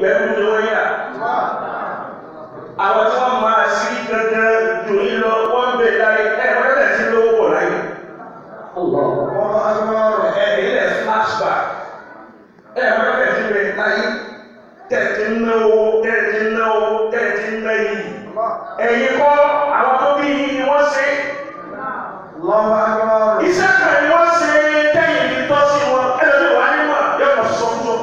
ìgbẹ́rù ni wọ́n yà. Àwọn tí wọ́n máa sí gangan jù yín lọ wọ́n ń bè láyé wọ́n tẹ̀ sí lówó pọ̀ láyé. Ilẹ̀ flashback wọ́n tẹ̀ sí bè láyé tẹ̀tí náwó yìí. Ẹ̀yin kọ́ àwọn tó bí yín ni wọ́n ṣe. Iṣẹ́ kan ni wọ́n ṣe kẹ́yìn ní tọ́sí wọn. Ẹlòmíì wà nímọ̀ yọ̀pọ̀ sọ́kúsọ.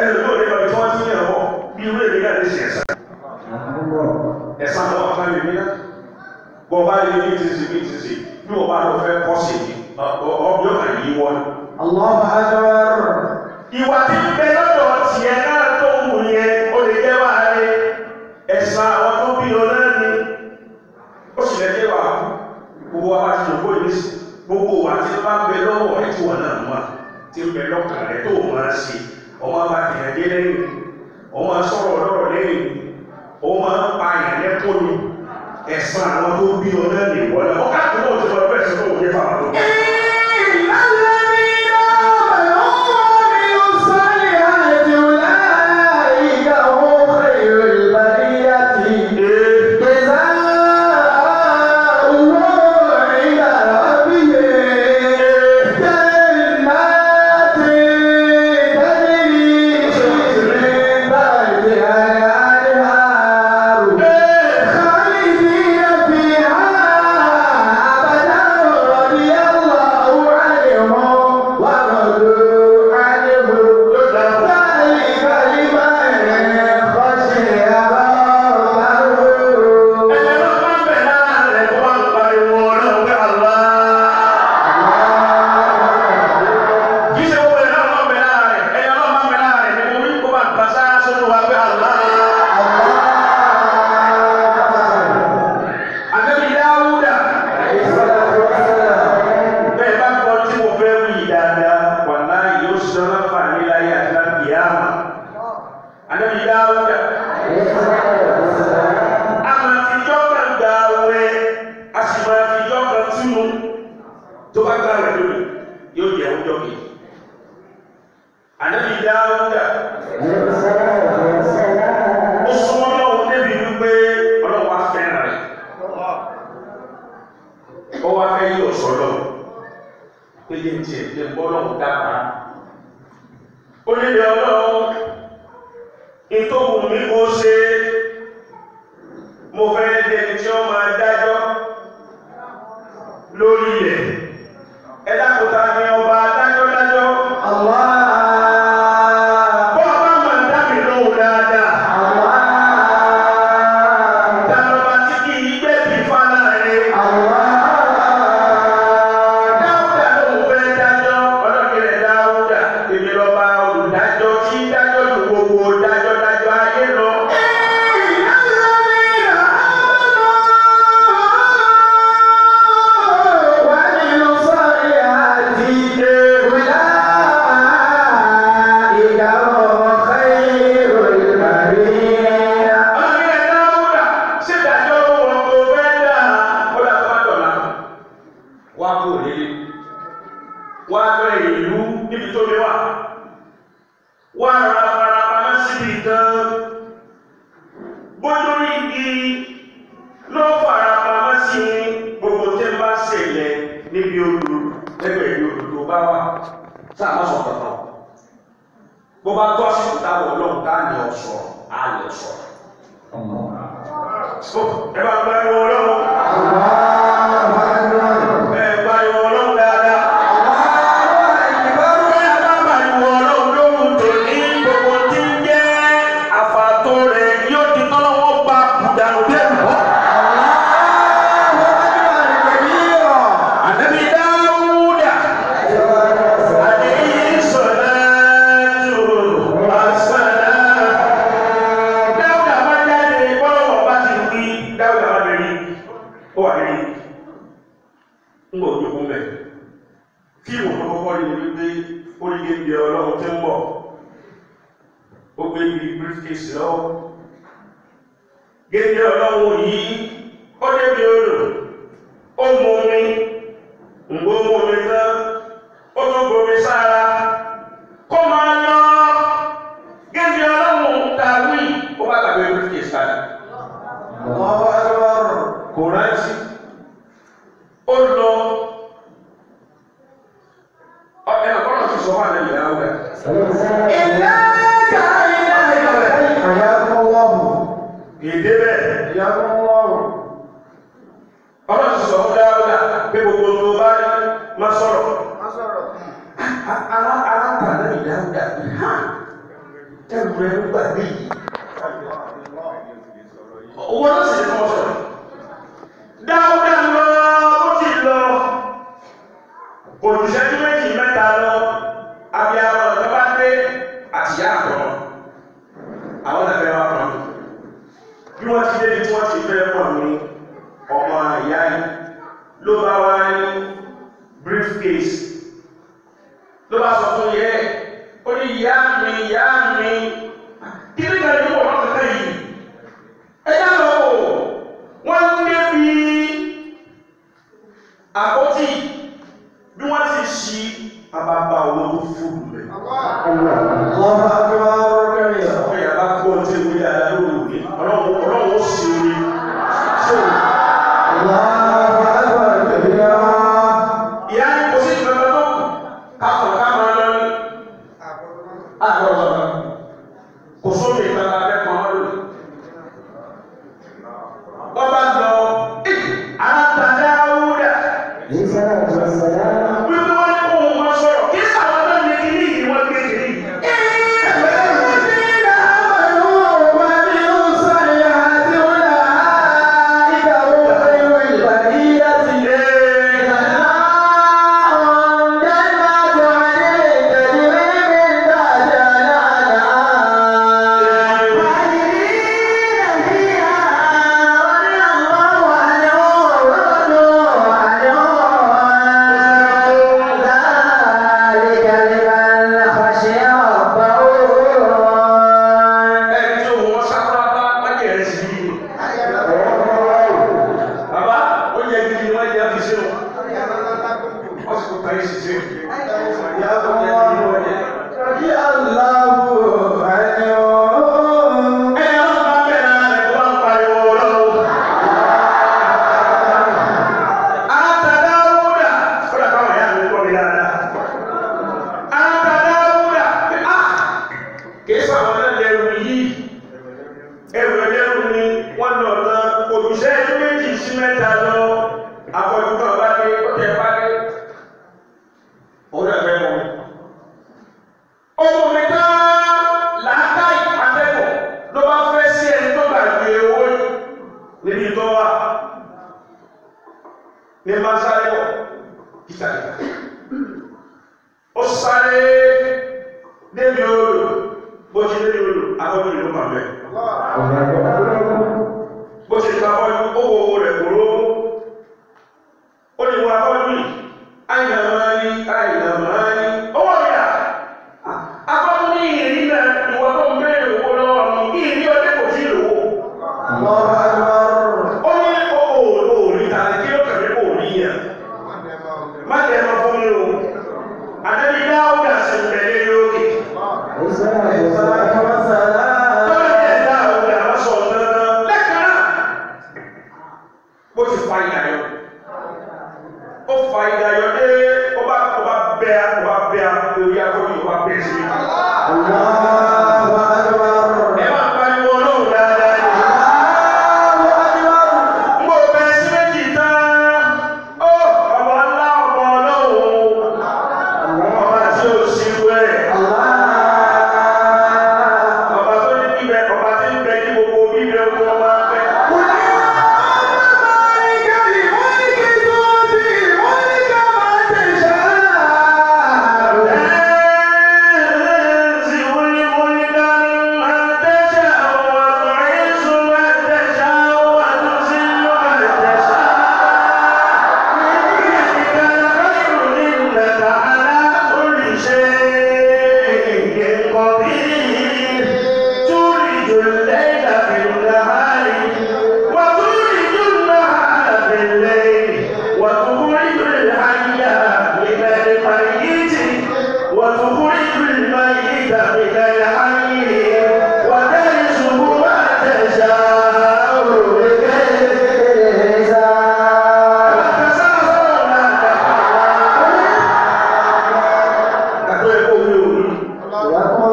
Ẹlòmíì ò lè lọ tí wọ́n ti yàn wọ́n bí irú èdè náà lè ṣe ẹ̀sán. Ẹ̀sán lọ́wọ́ kan lè ní náà. Bọ́ bá lè ní ti ṣe bí wọ́n bá lọ fẹ́ kọ́ sí i ọ̀bí ọ̀nà yìí wọ́n. Ìwà tí ń bẹ lọ́dọ̀ tiẹ̀ náà tó ń wù yẹn ó lè jẹ́ wà á lé. Ẹ̀sán àwọn tó bí ọ náà ni ó sì lè jẹ́ wà á kú. Gbogbo wa ti lòpó yìí sí. Gbogbo wa ti bá ń bẹ lọ́wọ́ ẹ̀ tí wọ́n náà mọ̀ tí ń bẹ lọ́kàn rẹ̀ tó máa ṣe. Ọmọ bá tẹ̀yàn dé lẹ́yìn. Ọmọ sọ̀rọ̀ lọ́rọ̀ lẹ́yìn. Ọmọ pa àyàn lẹ́kọ̀ọ́ ni. Ẹ̀sán àwọn tó bí ọ náà lè wọ́n náà. Ọkà tó náà ti lọ bẹ́ẹ̀ sọ fún òun yẹn fáwọn tó. Gẹ́gẹ́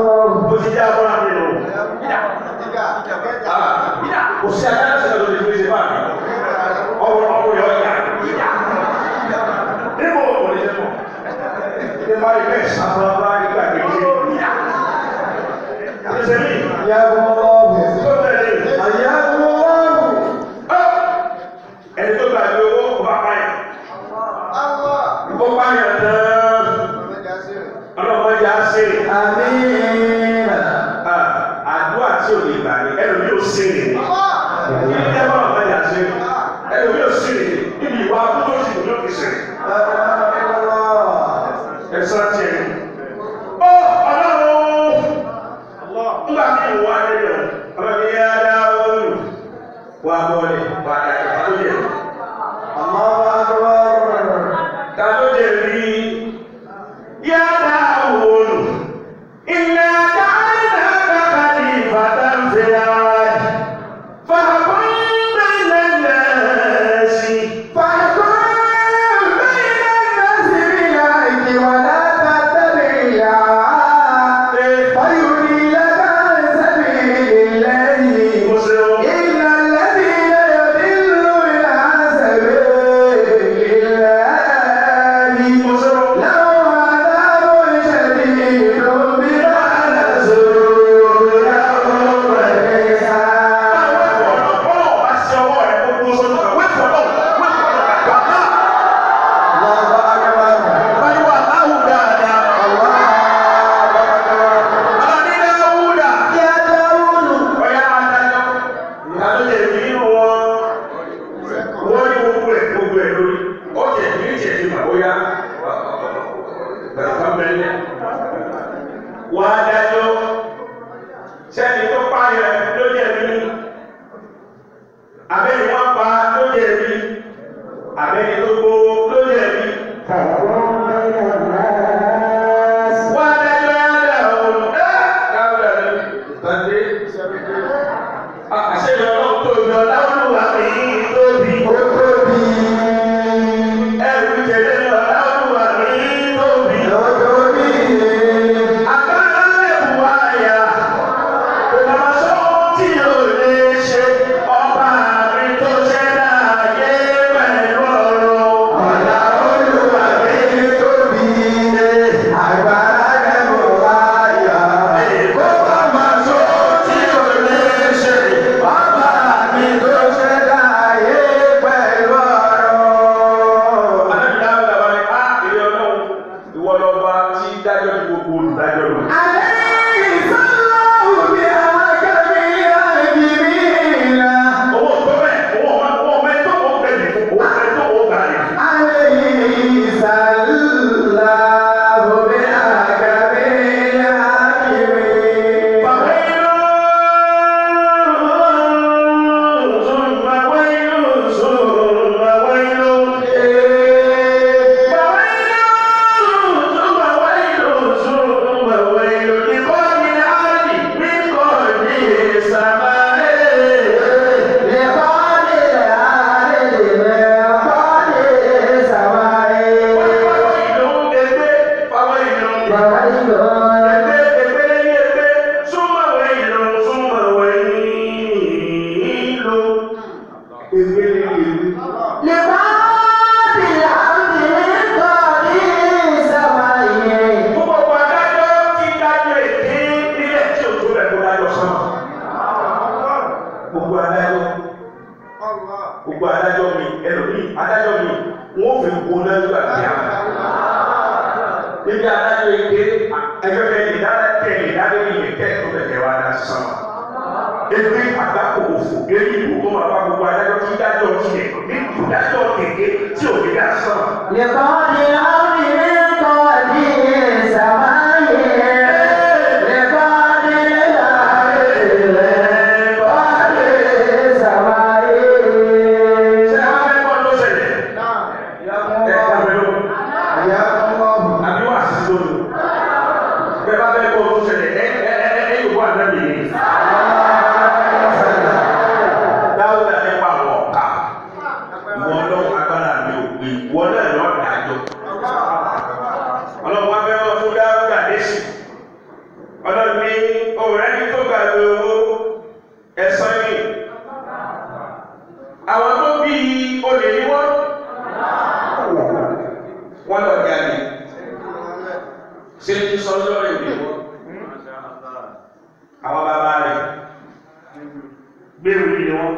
Ó ti dá ọmọ àmì lò. Kò sí adájọ́ sí ọdún ìlú ìṣẹ́ báyìí. Ọmọ yọ ọjà. Níbo kò ní ṣe mọ̀? Ṣé máa rí bẹ́ẹ̀ sáfọ́ bá rí gbàgbé ṣe? Ṣé mi? Ìyá ọmọ ọ̀hún. Tó tẹ̀lé. Àyà ọmọ ọ̀hún. Ẹni tó gbàgbé owó kò bá pààyàn. Ó pààyàn tán. Ọlọ́mọdé á ṣe. Àmín. Àdúrà tí ò lè gbà ní ẹlòmí ò sí rè. Ilé ẹ̀fọ́ ọ̀mọdé á ṣe. Ẹlòmí ò sí rè. Níbi ìwà àbúrò sì ló fi sè. Ẹ̀sán tiẹ̀ ni. Ó Ọlọ́run. Nígbà tí ìwọ adé lọ, ọlọ́run yá dá olù. Wà á bọ̀lẹ̀ wà á dá ìta ló jẹ̀. Ta ló jẹ̀ rí? Yá dá olù. Iná dáná kábàdì ìbàdàn fẹ́ra. Fàkún bẹ́ẹ̀ lẹ́sí. Fàkún bẹ́ẹ̀ lẹ́sí bí i àìkí wà látàtàbí ìyá. Fàyùrí lẹ́gbàá sẹ́bí lẹ́yìn. Iná lẹ́bí lẹ́yọ̀dí lù ìlà sẹ́bí lẹ́yìn. Láwọn adábò ìṣẹ̀lẹ̀ ìlú bí lọ́nà sórí láwọn pẹ̀lẹ́ sá. Wà á dájọ́ sẹ́ni tó pààyàn ló jẹ̀bi, abẹ́ni wọ́n pa ló jẹ̀bi, abẹ́ni tó gbowó ló jẹ̀bi. Wà á dájọ́ yàrá òun káwé ìtàndé. Àṣeyọ ọlọ́run tó yọ láwùlùwà mi tóbi. Ó tóbi. Ẹrù jẹ̀lẹ̀ lọ láwùlùwà mi tóbi. Ó tóbi. Gbogbo adájọ́ mi ẹlòmíì adájọ́ mi wọ́n fi kó lẹ́yìn àti àwọn. Níbi adájọ́ ike ẹgbẹ́ bẹ́ẹ̀ ní ìdádé ní ìkẹ́ tó bẹ̀rẹ̀ wá dá sísan. Ebi àgbákò òfò eré ìbò tó máa bá gbogbo adájọ́ tí dájọ́ tiẹ̀ ní ìdájọ́ kéke tí ò ní dá sísan. Lẹ́kọ̀ọ́ ni àwọn ìrìn kọ́ ní ìsàmáyé. mi ọ̀rẹ́ ní tó gbàgbé owó ẹ̀san ni. Àwọn tó bí olè ní wọ́n lọ jáde. Ṣé kí sọ́jọ́ rẹ̀ bí wọ́n? Àwọn bàbá rẹ̀ gbèrú ni wọ́n.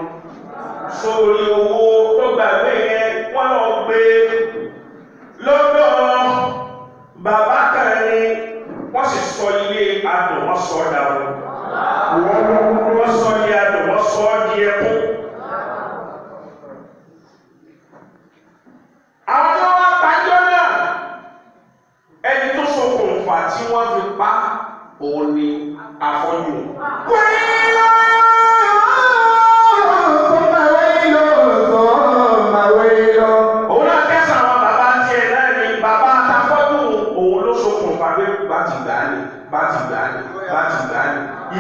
Sórí owó tó gbàgbé yẹn wọ́n lọ gbé lọ́dọ̀ bàbá kan ní wọ́n sì sọ ilé adùn wọ́n sọ dàrú. Wọ́n sọ ilé adùn wọ́n sọ di ẹkún. Àwọn tí wọ́n wá pàjọ́ náà ẹni tó ṣokùnfà tí wọ́n fi pa òun ni afọ́jú. Òun náà kẹsàn àwọn bàbá tiẹ̀ náà ni bàbá àtàfọ́jú òun ló ṣokùnfà pé bá ti gbà á ní.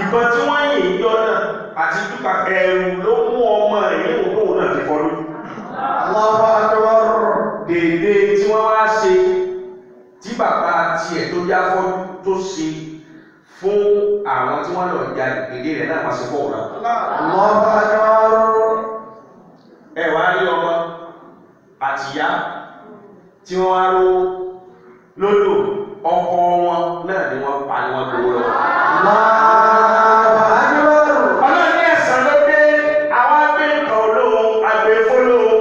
Ìbọn tí wọ́n yìn yọ náà àti dúkà ẹ̀rù ló mú ọmọ ẹ̀yìn òun náà ti fọ́ lójú. Dèdè tí wọ́n wá ṣe tí bàbá tiẹ̀ tó yá fọ́ tó ṣe fún àwọn tí wọ́n lọ ja ìpèdè rẹ̀ náà máa ṣe fọ́ òun náà. Ẹ wá rí ọmọ àtìyá tí wọ́n wá ló lódò ọkọ wọn náà ni wọ́n pa ni wọ́n gbowó lọ. Ọlọ́run ní ẹ̀san ló dé àwọn agbé nǹkan olóhùn agbè fólóhùn.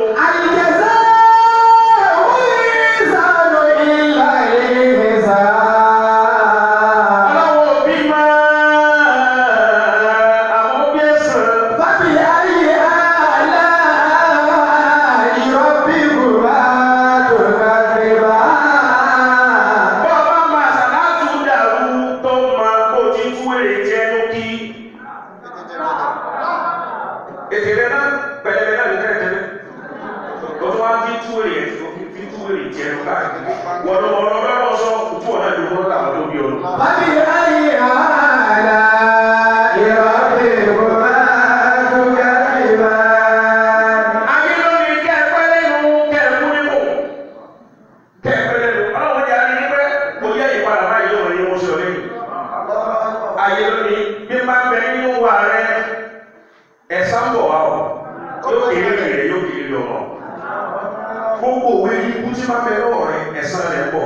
Gbogbo òwe ikú tí máa fẹ́ lọ́wọ́ rẹ̀ ẹ̀san rẹ̀ pọ̀.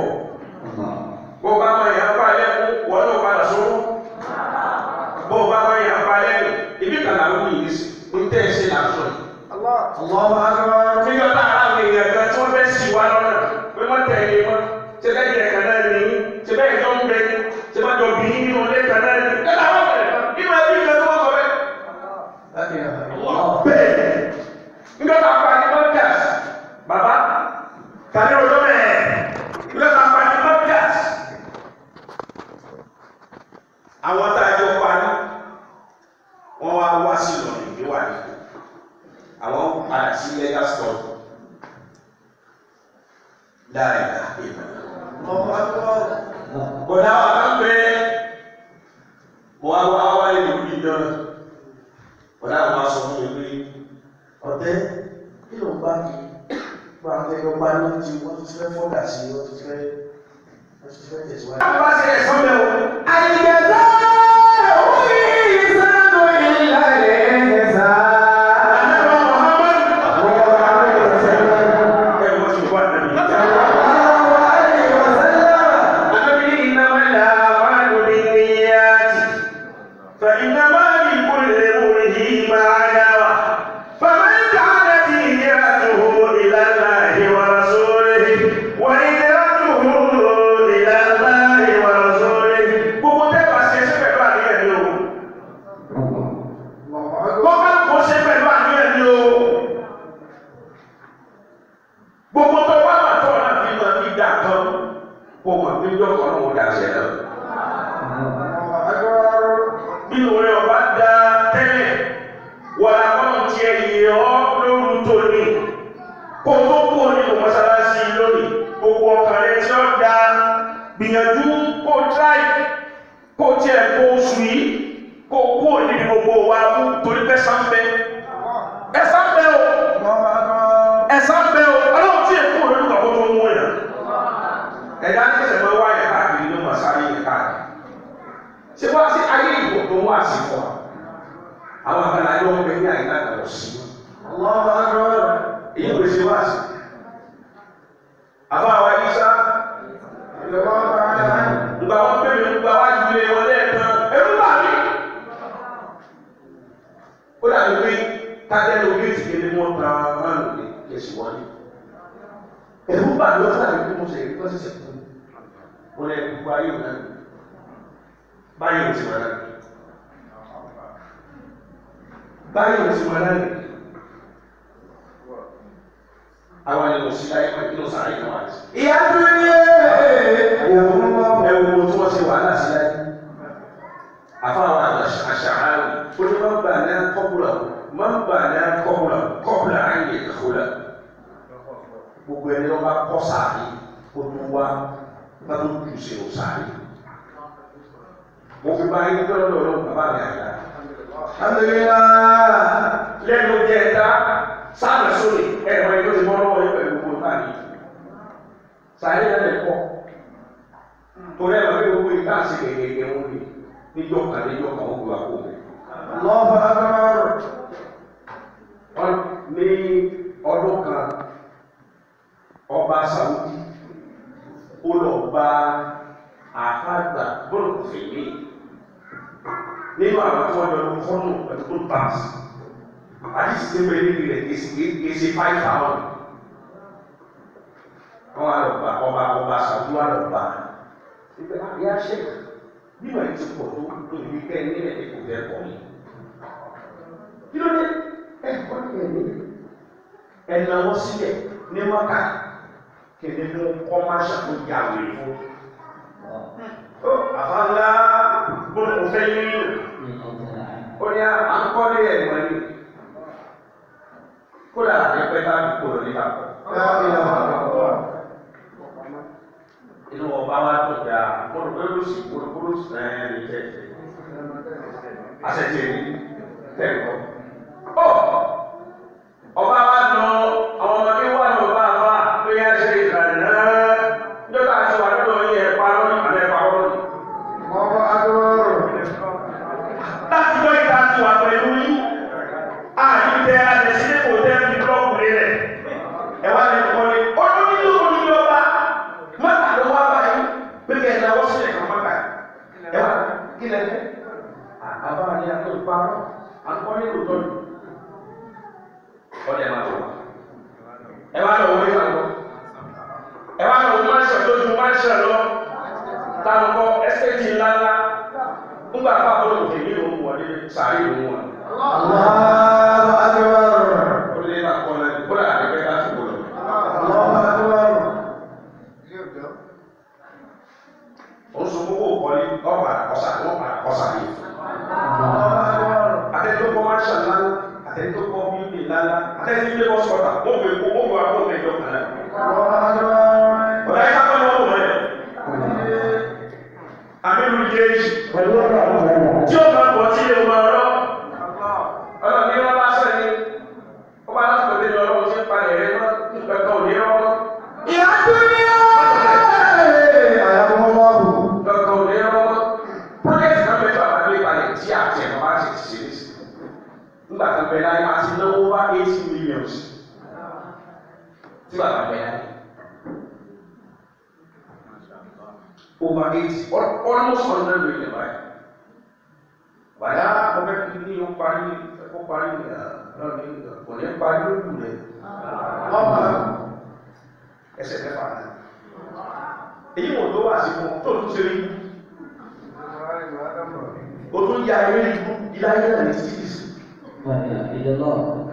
Bó bá máa yàn pa lẹ́kún, wọ́n náà padà sọ́wọ́. Bó bá máa yàn pa lẹ́kún, ibi kan làwọn kò yìí sí, ń tẹ́ ẹ ṣe làásọ̀ yìí. Níjọ́ tá àwọn èèyàn kan tí wọ́n fẹ́ sì wá lọ́nà, pé wọ́n tẹ̀lé wọn, ṣe bẹ́ẹ̀ jẹ́ kan náà ní, ṣe bẹ́ẹ̀ jọ ń bẹ ní, ṣe bá jọ bí nínú ilé kan náà ní. Ẹ láwọn bẹ̀rẹ̀ kan, nínú ẹbí kan tó wọ́n sọ bẹ́ẹ̀. Bẹ́ẹ̀ níjọ́ tá a pa ní podcast, bàbá tàbí ọjọ́ bẹ́ẹ̀ níjọ́ tá a pa ní podcast. Àwọn tá a jọ parí wọ́n wá sí Ìlọrin ìgbé wà ní àwọn padà sí legal store dáadáa bọ̀dá wa kan pé mo wá ìlú yìí náà bọ̀dá wa sọ fún mi pé ọ̀tẹ́ kí ló ń bá mi gba akẹ́kọ̀ọ́ bá ló ti wọ́n ti fẹ́ fọ́gà sí wọ́n ti fẹ́ tẹ̀síwájú. Àwọn bá ṣe ẹ̀sán bẹ̀ wọ́n. Àyíkẹ́sọ́ òun yìí sánú ìlà ẹ̀ẹ́sà. Gbìyànjú kó try kó tiẹ̀ kó oṣù yìí kó kú òní ní gbogbo wa mú torí pé ẹ̀san bẹ o ẹ̀san bẹ o ọlọ́run tí èkó lórí ìgbàgbọ́ tó ń mú yàn ẹ̀dá ní kẹsẹ̀ máa wá yẹn káàkiri ló máa sáré yẹn káàkiri ṣé wá sí tó ń wá sí fún wa. Àwọn àgbàlá yóò ń pè ní àyíká kan lọ sí. Èyí kò ṣe wá sí. Àbá àwa yìí sá. Ìgbà wọn pè mí gba wájú ilé wọn lẹ́ẹ̀kan. Ẹrú bà mí. Ó dàbí pé kájẹ́ ló gbé ìtìkéde mọ́ ta máa lò lé kẹsì wọlé. Ẹrú bà mí ó dàbí pé mo ṣe èyí tó ṣẹ̀ṣẹ̀ fún mi. Mo lẹ gbogbo ayé òun náà. Báyìí ò ti wà náà. Báyìí ò ti wà náà. Àwọn ẹni kò sí láyé pé kí ló sáré náà wá sí. Ìyá tó ní ẹ̀wọ̀n tí wọ́n ṣe wàhálà sí láyé. Àfáwọn àṣàhárì ó ní máa ń bà ní kọ́bùlà kọ́bùlà ayé ìkọ́là. Gbogbo ẹni ló bá kọ́ sáré ó tún wá bá tó jù sí ò sáré. Mo fi bá yín gbọ́dọ̀ lọ́wọ́ bàbá mi àyà. Lẹ́nu jẹ́ ẹ̀dá sáàmì sórí ẹ̀rọ ẹ̀dọ́ ti mọ́ lọ́wọ́ yín pẹ̀lú gbogbo báyìí. Sáré lẹ́nu ẹ̀kọ́. Torí ẹ̀rọ pé gbogbo ìta àti gẹ̀gẹ̀gẹ̀ wọn ni níjọ́ kan ó gbé wa kó bẹ̀. Wọ́n ní ọdún kan ọba Saudi ó lọ bá àfàgbà bọ́ọ̀lù fèmí nínú àwọn tí wọ́n jọ lọ fọ́nù pẹ̀lú tó báàsì. Àdìsí ti pẹ̀lú níbi rẹ̀ kìí ṣe 5,000. Wọ́n á lọ bá ọba Saudi wá lọ bá. Ìgbẹ́ àyà ṣe nígbà tí ti pọ̀ tó lórí kẹ́ nílẹ̀ ní kò fẹ́ pọ̀ yìí. Kí ló dé? Ẹ̀kọ́ ní ẹ̀mí. Ẹ̀nàwó sílẹ̀ ní mọ́kà kìíní fún kọ́máṣà tó yà wèrè fún. Àfáàlá gbọ́dọ̀ kò fẹ́ yín. Ó ní à ń kọ́ ní ẹ̀mọ́ ni. Kódà ẹgbẹ́ bá ń kó lọ nípa pọ̀. Inú ọba wa tó dá kólókólósì ní tẹ̀tẹ̀. Àṣẹ̀tẹ̀ ní tẹ̀kọ̀. Ọba wa lọ àwọn ọmọdé wà lọ bá a bá pé yá ṣe ìkànnì nígbà tí wà lọ́dọ̀ yẹ pa lọ́nà àlẹ́ pa lọ́nà. Láti lọ ìta ti wà pẹ̀lú yín, àyíntẹ àtẹ̀sílẹ̀ kò tẹ́ fi búlọ́ọ̀kù lélẹ̀. Ẹ wá lè kọ́lé. Ọdún nílò onílọ́ba. Mọ́tà ló wá báyìí pé kí ẹ náwó sílẹ̀ kan mọ́tà. Ẹ wá kí lẹ fẹ́? Àbá ni a tó parọ́, à ń kọ́ nílò tọ́jú. Ọdẹ máa wọ. Ẹ wá lọ wọlé wà lọ. Ẹ wá lọ wọ́n máṣọ lójú máṣọ lọ. Táwọn kọ́ ẹ́sẹ̀tì ńláńlá. Nígbà àpapọ̀ òkè ní òun wọlé sàárè òun wà. Ó lé máa kọ́ lẹ́nu. Kó dà ẹgbẹ́ ká tó gbọdọ̀. Òun sọ gbogbo òkọ́lé ọ̀pá àkọ́sà yìí. Àtẹ̀tọ́ máṣọ ńláńlá. Àtẹ̀tọ́ bíbí ńláńlá. Àtẹ̀tọ́ ilé bọ́ sọ̀tà. Wọ́n gbé kó wọ́n wá kó mẹ́jọ kan náà. Ọ̀dà yìí ká tó lọ́wọ́ rẹ̀. Àmínú Jésù. Tí ó máa bọ̀ tí ilé máa rọ́. Ọlọ́run ní wọ́n bá sẹ́ni. Ó bá láti pèsè ní ọlọ́run tí ń palẹ̀ rẹ̀ mọ́ nígbà kan ò ní rọ́. ìyá tó ní Lọ́kàn ò ní rọ́. Pọ́lẹ́tì náà mẹ́jọ àbábí palẹ̀ tí àti ẹ̀kọ́ bá ti ṣe é sí. Nígbà kan bẹ̀rẹ̀ láyé àti náwó wá 80 million tí bàbá bẹ̀rẹ̀ láyé. Over 80, almost 100 million right? Bàyá ọbẹ̀ kí ní ó parí kò ní parí lójú rẹ̀. Ẹsẹ̀ mẹ́fà náà. Èyí wò ló wà sí fún tó tún ṣe rí. O tún ya eré ikú iláyé náà ní títí sí.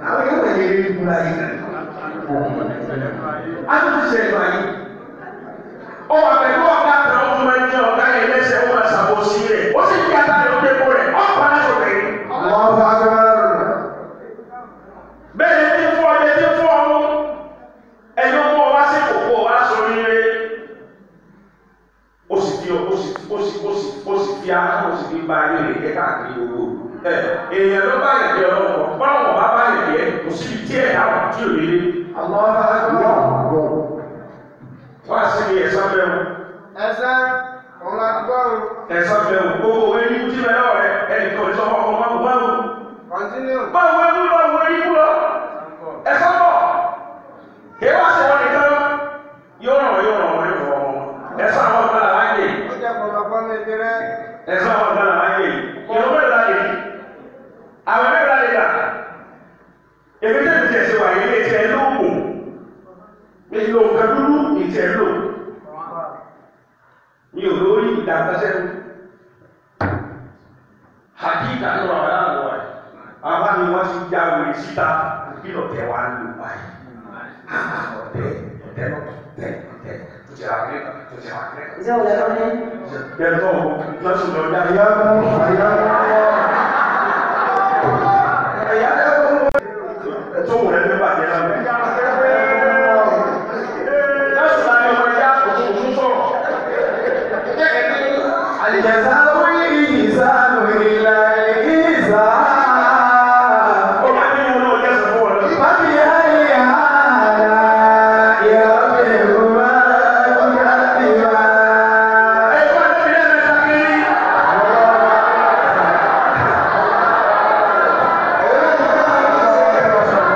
Àwọn yóò wẹ̀lẹ̀ eré ikú láyé náà. A tún ti ṣe ẹ̀dọ̀ ayé. Ó wà pẹ̀lú ọ̀gá kan ó tún máa ń jẹ́ ọ̀gá yẹn lẹ́sẹ̀ ó máa ṣàbòsí rẹ̀. Ó sì fi ata rẹ̀ ó dépo rẹ̀. Ọ̀pá láti ọ̀gá yìí. Bẹ́ẹ̀ ni fún ọdẹ tí fún ọmú. Ẹni ó mú ọ wá sí kòkó wá sọ nílé. Ó sì fi ahọ́n ó sì fi ba ayé rẹ̀ jẹ́ káàkiri gbogbo. Èèyàn ló bá yẹ̀ jẹ́ ọlọ́wọ́. Bọ́lá bá bá yẹ̀ jẹ́ kò síbi tí ẹ̀ dáhùn tí ò lé. Wá sí ni ẹ̀sán bẹ̀rù. ẹsẹ̀ òun láti gbọ́rùn. Ẹ̀sán bẹ̀rù gbogbo owó ẹni tí bẹ̀rẹ̀ ọ̀rẹ́ ẹni báwo ewu lọ wo ewu lọ ẹ̀fọ́ bọ̀ kí wá sí wọn nìkan yóò ràn wọ́n ẹ̀sọ́ àwọn ọ̀gá làwọn ayé ẹ̀sọ́ àwọn ọ̀gá làwọn ayé ìlú mẹ́rin láyé àwọn mẹ́rin láyé dà èmi tẹ́lẹ̀ tí ẹ̀sẹ̀ wà yìí ní ẹ̀sẹ̀ lóògùn ní ìlú òkè dúdú ìtẹ̀ lò ní olórí ìdàgbàsẹ́ hakika ní wàhálà láàrin wa àwọn àmì wọn ti já wòye síta kí lọ́tẹ̀ wà ń lò báyìí ọ̀tẹ̀ tó ti rà kílẹ̀ tó ti rà kílẹ̀. Ìjọba ìlẹ̀ lọ́ní. Bẹ́ẹ̀ tó lọ́sùn lọ́jà ìyá tó wù lẹ́nu bàjẹ́ náà. Lọ́sùn láti ọmọ ìyá òtún sọ̀rọ̀. Àlìjẹ̀sà wí ìsánú ìlà ìsá. Ó máa ní ìwọ̀n náà jẹ́sẹ̀ fún wọn lọ. Bábí ayé ààrà ìyàwó ìwà ọjà ìwà. Ẹ̀fọ́ tó fi lẹ́nu ẹ̀ta kiri.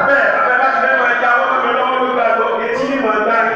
Bẹ́ẹ̀ abẹ́ bá ti lẹ́nu ẹja wọ́n mi lọ́wọ́ lórí àgbo etí ní màá gbá yìí.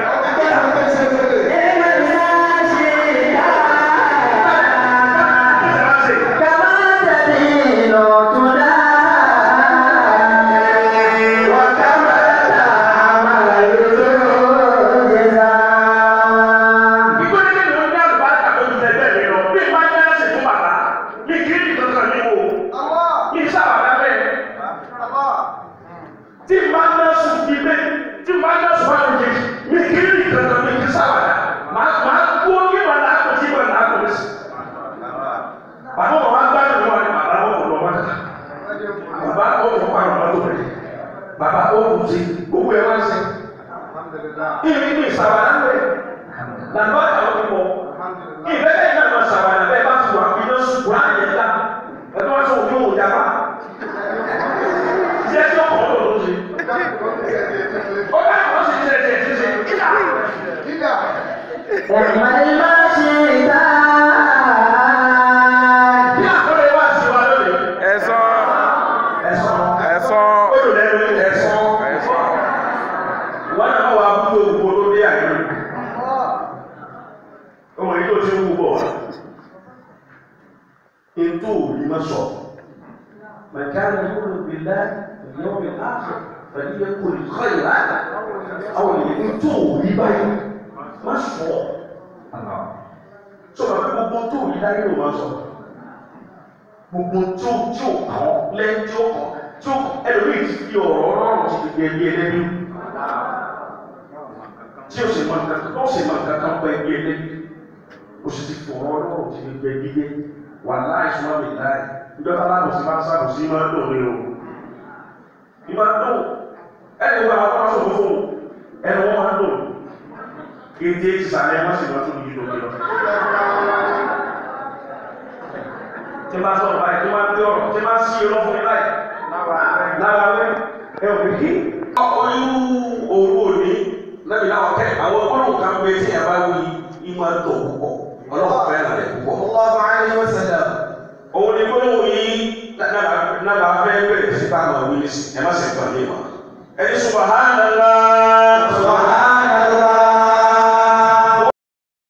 Bàbá ó kù sí gbogbo ẹ̀ wá sí. Ìrìn ìsàwádà ń bẹ̀. Lànà àwọn ọmọ. Ìbẹ́lẹ̀ náà máa sàwádà bẹ́ẹ̀ bá ti wà bí iná sùkúrú àyè ńlá. Ẹ̀tọ́ wá sọ òun yóò yá bá. Iṣẹ́ tí ó kọ̀ ọ́ lòdò sí. Ó bá àwọn sì ṣe ẹ̀jẹ̀ ṣíṣe. Kíkà. Ẹ̀mọ̀lẹ́ máa ṣe ìdá. Bí àkọlé wá sí wa lónìí. Ẹ̀sán. Olùdẹ́nu ẹ̀sán. Wọ́n náà wà bú òkú olóde àyè. Ọmọ yìí tó ti ń wú bọ̀. Ètò òbí máa sọ. Màkàrà yóò lò bí láì yóò bí láàfin. Pẹ̀lú yẹn kò lè kọ́ ìlà. Àwọn èèyàn ètò òbí báyìí máa sọ. Sọ̀rọ̀ pé gbogbo tó òbí láyé ló máa sọ. Gbogbo tí ó kàn lẹ́yìn tí ó kàn. Tó ẹlòmíì ti fi ọ̀rọ̀ ọlọ́run ti fi gbẹ̀gbẹ̀ ẹlẹ́bí tí ó sì máa kankan pẹ̀ gbẹ̀ ẹlẹ́bí ó sì ti fọ̀rọ̀ ọlọ́run ti fi gbẹ̀gbẹ̀ wà láì súnmọ́ mi láì ìjọba aláàbò sí máa ń sábò sí máa ń dùn ní o ìmọ̀ dùn ẹni wà wọ́n máa sọ̀rọ̀ fún ẹni wọ́n máa dùn èdè ìsàlẹ̀ wọ́n sì máa tún yí lókè lọ. Tí máa sọ̀rọ̀ báyìí tí máa ń gbé ọ̀rọ̀ tí máa ń sí irọ́ fún mi láì lára wẹ́ ẹ ò bí kí. Ọkọ̀ irú òru òní lẹ́bi láwọn kẹ́ àwọn ọlọ́run kan bẹ tí a bá wí ìmọ̀ tó púpọ̀ ọlọ́run fẹ́ràn rẹ̀ púpọ̀. Sallallahu alaihi wasallam. Òun ni gbólóhùn yìí náà fẹ́ bẹ̀rẹ̀ sí bá àwọn wílé sí ẹ má sì gbà mí mọ́. Ẹni subhanallah